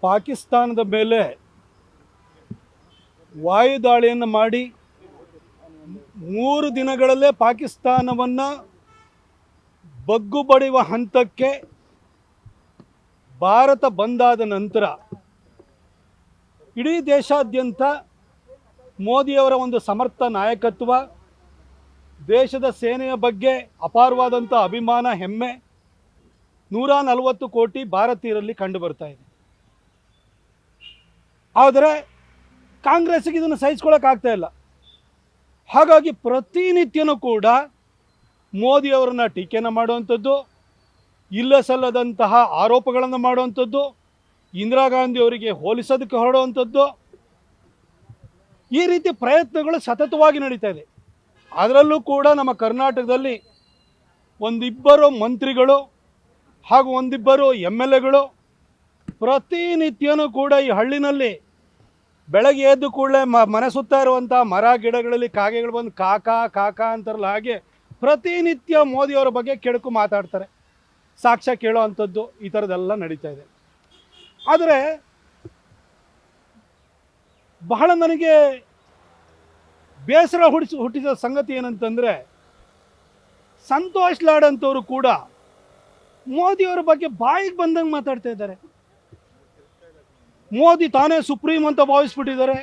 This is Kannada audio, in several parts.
ಪಾಕಿಸ್ತಾನದ ಮೇಲೆ ವಾಯುದಾಳಿಯನ್ನು ಮಾಡಿ 3 ದಿನಗಳಲ್ಲೇ ಪಾಕಿಸ್ತಾನವನ್ನು ಬಗ್ಗು ಬಡಿಯುವ ಹಂತಕ್ಕೆ ಭಾರತ ಬಂದಾದ ನಂತರ ಇಡೀ ದೇಶಾದ್ಯಂತ ಮೋದಿಯವರ ಒಂದು ಸಮರ್ಥ ನಾಯಕತ್ವ, ದೇಶದ ಸೇನೆಯ ಬಗ್ಗೆ ಅಪಾರವಾದಂಥ ಅಭಿಮಾನ, ಹೆಮ್ಮೆ 140 ಕೋಟಿ ಭಾರತೀಯರಲ್ಲಿ ಕಂಡು ಬರ್ತಾ ಇದೆ. ಆದರೆ ಕಾಂಗ್ರೆಸ್ಸಿಗೆ ಇದನ್ನು ಸಹಿಸ್ಕೊಳ್ಳೋಕ್ಕಾಗ್ತಾ ಇಲ್ಲ. ಹಾಗಾಗಿ ಪ್ರತಿನಿತ್ಯನೂ ಕೂಡ ಮೋದಿಯವರನ್ನ ಟೀಕೆನ ಮಾಡುವಂಥದ್ದು, ಇಲ್ಲ ಸಲ್ಲದಂತಹ ಆರೋಪಗಳನ್ನು ಮಾಡುವಂಥದ್ದು, ಇಂದಿರಾ ಗಾಂಧಿ ಅವರಿಗೆ ಹೋಲಿಸೋದಕ್ಕೆ ಹೊರಡುವಂಥದ್ದು, ಈ ರೀತಿ ಪ್ರಯತ್ನಗಳು ಸತತವಾಗಿ ನಡೀತಾ ಇದೆ. ಅದರಲ್ಲೂ ಕೂಡ ನಮ್ಮ ಕರ್ನಾಟಕದಲ್ಲಿ ಒಂದಿಬ್ಬರು ಮಂತ್ರಿಗಳು ಹಾಗೂ ಒಂದಿಬ್ಬರು MLAಗಳು ಪ್ರತಿನಿತ್ಯನೂ ಕೂಡ ಈ ಹಳ್ಳಿನಲ್ಲಿ ಬೆಳಗ್ಗೆ ಎದ್ದು ಕೂಡಲೇ ಮನೆ ಸುತ್ತಾ ಇರುವಂಥ ಮರ ಗಿಡಗಳಲ್ಲಿ ಕಾಗೆಗಳು ಬಂದು ಕಾಕಾ ಕಾಕಾ ಅಂತಾರಲ್ಲ, ಹಾಗೆ ಪ್ರತಿನಿತ್ಯ ಮೋದಿಯವರ ಬಗ್ಗೆ ಕೆಡಕು ಮಾತಾಡ್ತಾರೆ, ಸಾಕ್ಷ್ಯ ಕೇಳೋ ಅಂಥದ್ದು, ಈ ಥರದ್ದೆಲ್ಲ ನಡೀತಾ ಇದೆ. ಆದರೆ ಬಹಳ ನನಗೆ ಬೇಸರ ಹುಟ್ಟಿದ ಸಂಗತಿ ಏನಂತಂದರೆ, ಸಂತೋಷ್ ಲಾಡ್ ಅಂತವರು ಕೂಡ ಮೋದಿಯವರ ಬಗ್ಗೆ ಬಾಯಿಗೆ ಬಂದಂಗೆ ಮಾತಾಡ್ತಾ ಇದ್ದಾರೆ. ಮೋದಿ ತಾನೇ ಸುಪ್ರೀಂ ಅಂತ ಭಾವಿಸ್ಬಿಟ್ಟಿದ್ದಾರೆ.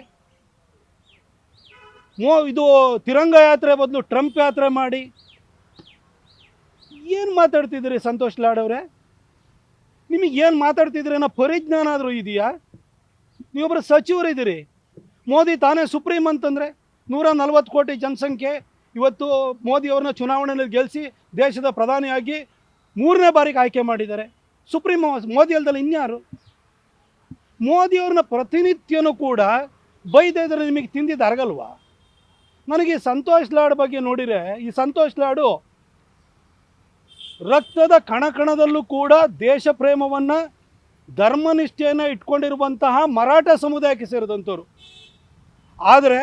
ಇದು ತಿರಂಗ ಯಾತ್ರೆ ಬದಲು ಟ್ರಂಪ್ ಯಾತ್ರೆ ಮಾಡಿ ಏನು ಮಾತಾಡ್ತಿದ್ದೀರಿ ಸಂತೋಷ್ ಲಾಡ್ ಅವರೇ? ನಿಮಗೆ ಏನು ಮಾತಾಡ್ತಿದ್ದೀರಿ ಅನ್ನೋ ಪರಿಜ್ಞಾನ ಆದರೂ ಇದೆಯಾ? ನೀವೊಬ್ಬರು ಸಚಿವರಿದ್ದೀರಿ. ಮೋದಿ ತಾನೇ ಸುಪ್ರೀಂ ಅಂತಂದರೆ 140 ಕೋಟಿ ಜನಸಂಖ್ಯೆ ಇವತ್ತು ಮೋದಿಯವ್ರನ್ನ ಚುನಾವಣೆಯಲ್ಲಿ ಗೆಲ್ಲಿಸಿ ದೇಶದ ಪ್ರಧಾನಿಯಾಗಿ 3ನೇ ಬಾರಿಗೆ ಆಯ್ಕೆ ಮಾಡಿದ್ದಾರೆ. ಸುಪ್ರೀಂ ಮೋದಿ ಅಲ್ದಲ್ಲ ಇನ್ಯಾರು? ಮೋದಿಯವ್ರನ್ನ ಪ್ರತಿನಿತ್ಯನೂ ಕೂಡ ಬೈದಿದ್ರೆ ನಿಮಗೆ ತಿಂದಿದ್ದು ಅರಗಲ್ವಾ? ನನಗೆ ಸಂತೋಷ್ ಲಾಡ್ ಬಗ್ಗೆ ನೋಡಿದರೆ, ಈ ಸಂತೋಷ್ ಲಾಡು ರಕ್ತದ ಕಣಕಣದಲ್ಲೂ ಕೂಡ ದೇಶ ಪ್ರೇಮವನ್ನು, ಧರ್ಮನಿಷ್ಠೆಯನ್ನು ಇಟ್ಕೊಂಡಿರುವಂತಹ ಮರಾಠ ಸಮುದಾಯಕ್ಕೆ ಸೇರಿದಂಥವ್ರು. ಆದರೆ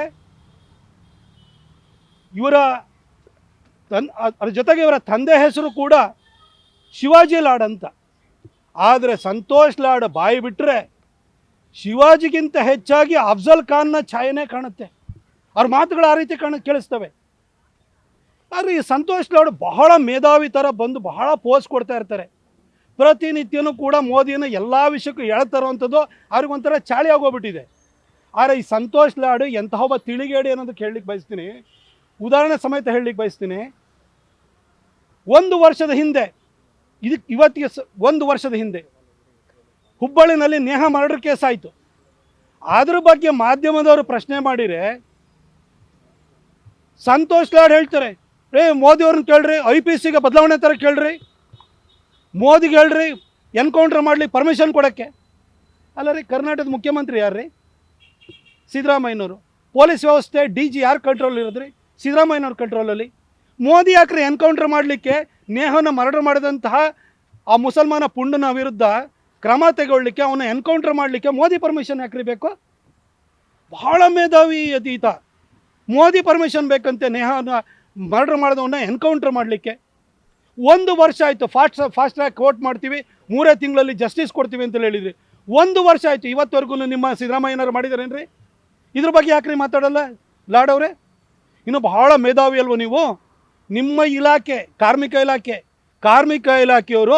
ಅದ್ರ ಜೊತೆಗೆ ಇವರ ತಂದೆ ಹೆಸರು ಕೂಡ ಶಿವಾಜಿ ಲಾಡ್ ಅಂತ. ಆದರೆ ಸಂತೋಷ್ ಲಾಡ್ ಬಾಯಿ ಬಿಟ್ಟರೆ ಶಿವಾಜಿಗಿಂತ ಹೆಚ್ಚಾಗಿ ಅಫ್ಜಲ್ ಖಾನ್ನ ಛಾಯೆನೇ ಕಾಣುತ್ತೆ. ಅವ್ರ ಮಾತುಗಳು ಆ ರೀತಿ ಕೇಳಿಸ್ತವೆ. ಆದರೆ ಈ ಸಂತೋಷ್ ಲಾಡ್ ಬಹಳ ಮೇಧಾವಿ ಥರ ಬಂದು ಬಹಳ ಪೋಸ್ ಕೊಡ್ತಾ ಇರ್ತಾರೆ. ಪ್ರತಿನಿತ್ಯನೂ ಕೂಡ ಮೋದಿಯನ್ನು ಎಲ್ಲ ವಿಷಯಕ್ಕೂ ಎಳ್ತರುವಂಥದ್ದು ಅವ್ರಿಗೊಂಥರ ಚಾಳಿ ಆಗೋಗ್ಬಿಟ್ಟಿದೆ. ಆದರೆ ಈ ಸಂತೋಷ್ ಲಾಡ್ ಎಂತಹ ಒಬ್ಬ ತಿಳಿಗೇಡಿ ಅನ್ನೋದಕ್ಕೆ ಹೇಳಲಿಕ್ಕೆ ಬಯಸ್ತೀನಿ, ಉದಾಹರಣೆ ಸಮೇತ ಹೇಳಲಿಕ್ಕೆ ಬಯಸ್ತೀನಿ. 1 ವರ್ಷದ ಹಿಂದೆ, ಇವತ್ತಿಗೆ 1 ವರ್ಷದ ಹಿಂದೆ ಹುಬ್ಬಳ್ಳಿನಲ್ಲಿ ನೇಹಾ ಮರ್ಡರ್ ಕೇಸ್ ಆಯಿತು. ಅದ್ರ ಬಗ್ಗೆ ಮಾಧ್ಯಮದವರು ಪ್ರಶ್ನೆ ಮಾಡಿದರೆ ಸಂತೋಷ್ ಲಾಡ್ ಹೇಳ್ತಾರೆ, ಮೋದಿಯವ್ರನ್ನ ಕೇಳ್ರಿ, IPCಗೆ ಬದಲಾವಣೆ ಥರ ಕೇಳ್ರಿ, ಮೋದಿಗೆ ಹೇಳ್ರಿ ಎನ್ಕೌಂಟ್ರ್ ಮಾಡಲಿಕ್ಕೆ ಪರ್ಮಿಷನ್ ಕೊಡೋಕ್ಕೆ. ಅಲ್ಲ ರೀ, ಕರ್ನಾಟಕದ ಮುಖ್ಯಮಂತ್ರಿ ಯಾರು ರೀ? ಸಿದ್ದರಾಮಯ್ಯನವರು. ಪೊಲೀಸ್ ವ್ಯವಸ್ಥೆ DG ಯಾರು ಕಂಟ್ರೋಲ್ ಇರೋದ್ರಿ? ಸಿದ್ದರಾಮಯ್ಯನವ್ರ ಕಂಟ್ರೋಲಲ್ಲಿ. ಮೋದಿ ಯಾಕ್ರಿ ಎನ್ಕೌಂಟ್ರ್ ಮಾಡಲಿಕ್ಕೆ, ನೇಹನ ಮರ್ಡರ್ ಮಾಡಿದಂತಹ ಆ ಮುಸಲ್ಮಾನ ಪುಂಡನ ವಿರುದ್ಧ ಕ್ರಮ ತೆಗೊಳ್ಳಿಕ್ಕೆ, ಅವನ್ನ ಎನ್ಕೌಂಟ್ರ್ ಮಾಡಲಿಕ್ಕೆ ಮೋದಿ ಪರ್ಮಿಷನ್ ಯಾಕ್ರಿ ಬೇಕು? ಬಹಳ ಮೇಧಾವಿ ಈತ. ಮೋದಿ ಪರ್ಮಿಷನ್ ಬೇಕಂತೆ ನೇಹನ ಮರ್ಡರ್ ಮಾಡಿದವನ್ನ ಎನ್ಕೌಂಟ್ರ್ ಮಾಡಲಿಕ್ಕೆ. 1 ವರ್ಷ ಆಯಿತು. ಫಾಸ್ಟ್ ಟ್ರ್ಯಾಕ್ ಕೋರ್ಟ್ ಮಾಡ್ತೀವಿ, 3 ತಿಂಗಳಲ್ಲಿ ಜಸ್ಟಿಸ್ ಕೊಡ್ತೀವಿ ಅಂತ ಹೇಳಿದ್ರಿ. 1 ವರ್ಷ ಆಯಿತು, ಇವತ್ತವರೆಗೂ ನಿಮ್ಮ ಸಿದ್ದರಾಮಯ್ಯನವರು ಮಾಡಿದಾರೇನ್ರಿ? ಇದ್ರ ಬಗ್ಗೆ ಯಾಕ್ರಿ ಮಾತಾಡಲ್ಲ ಲಾಡ್ ಅವರೇ? ಇನ್ನು ಬಹಳ ಮೇಧಾವಿ ಅಲ್ವ ನೀವು? ನಿಮ್ಮ ಇಲಾಖೆ ಕಾರ್ಮಿಕ ಇಲಾಖೆಯವರು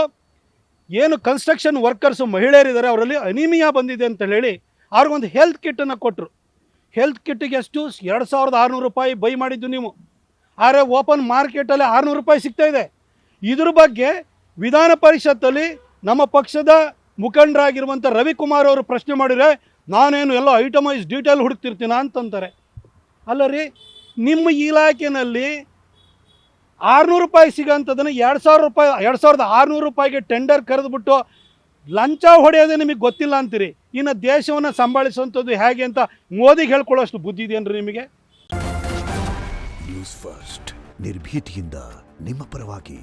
ಏನು ಕನ್ಸ್ಟ್ರಕ್ಷನ್ ವರ್ಕರ್ಸು ಮಹಿಳೆಯರಿದ್ದಾರೆ, ಅವರಲ್ಲಿ ಅನಿಮಿಯಾ ಬಂದಿದೆ ಅಂತ ಹೇಳಿ ಅವ್ರಿಗೊಂದು ಹೆಲ್ತ್ ಕಿಟ್ಟನ್ನು ಕೊಟ್ಟರು. ಹೆಲ್ತ್ ಕಿಟ್ಟಿಗೆ ಎಷ್ಟು? 2600 ರೂಪಾಯಿ ಬೈ ಮಾಡಿದ್ದು ನೀವು. ಆದರೆ ಓಪನ್ ಮಾರ್ಕೆಟಲ್ಲಿ 600 ರೂಪಾಯಿ ಸಿಗ್ತಾ ಇದೆ. ಇದ್ರ ಬಗ್ಗೆ ವಿಧಾನ ಪರಿಷತ್ತಲ್ಲಿ ನಮ್ಮ ಪಕ್ಷದ ಮುಖಂಡರಾಗಿರುವಂಥ ರವಿಕುಮಾರ್ ಅವರು ಪ್ರಶ್ನೆ ಮಾಡಿದರೆ, ನಾನೇನು ಎಲ್ಲ ಐಟಮೈಸ್ ಡೀಟೇಲ್ ಹುಡುಕ್ತಿರ್ತೀನ ಅಂತಂತಾರೆ. ಅಲ್ಲ ರೀ, ನಿಮ್ಮ ಇಲಾಖೆಯಲ್ಲಿ 600 ರೂಪಾಯಿ ಸಿಗೋಂಥದ್ದನ್ನು 2600 ರೂಪಾಯಿಗೆ ಟೆಂಡರ್ ಕರೆದುಬಿಟ್ಟು ಲಂಚ ಹೊಡೆಯೋದೇ ನಿಮಗೆ ಗೊತ್ತಿಲ್ಲ ಅಂತೀರಿ. ಇನ್ನು ದೇಶವನ್ನು ಸಂಭಾಳಿಸುವಂಥದ್ದು ಹೇಗೆ ಅಂತ ಮೋದಿಗೆ ಹೇಳ್ಕೊಳ್ಳೋಷ್ಟು ಬುದ್ಧಿ ಇದೆಯೇನ್ರಿ ನಿಮಗೆ? ನ್ಯೂಸ್ ಫಸ್ಟ್, ನಿರ್ಭೀತಿಯಿಂದ ನಿಮ್ಮ ಪರವಾಗಿ.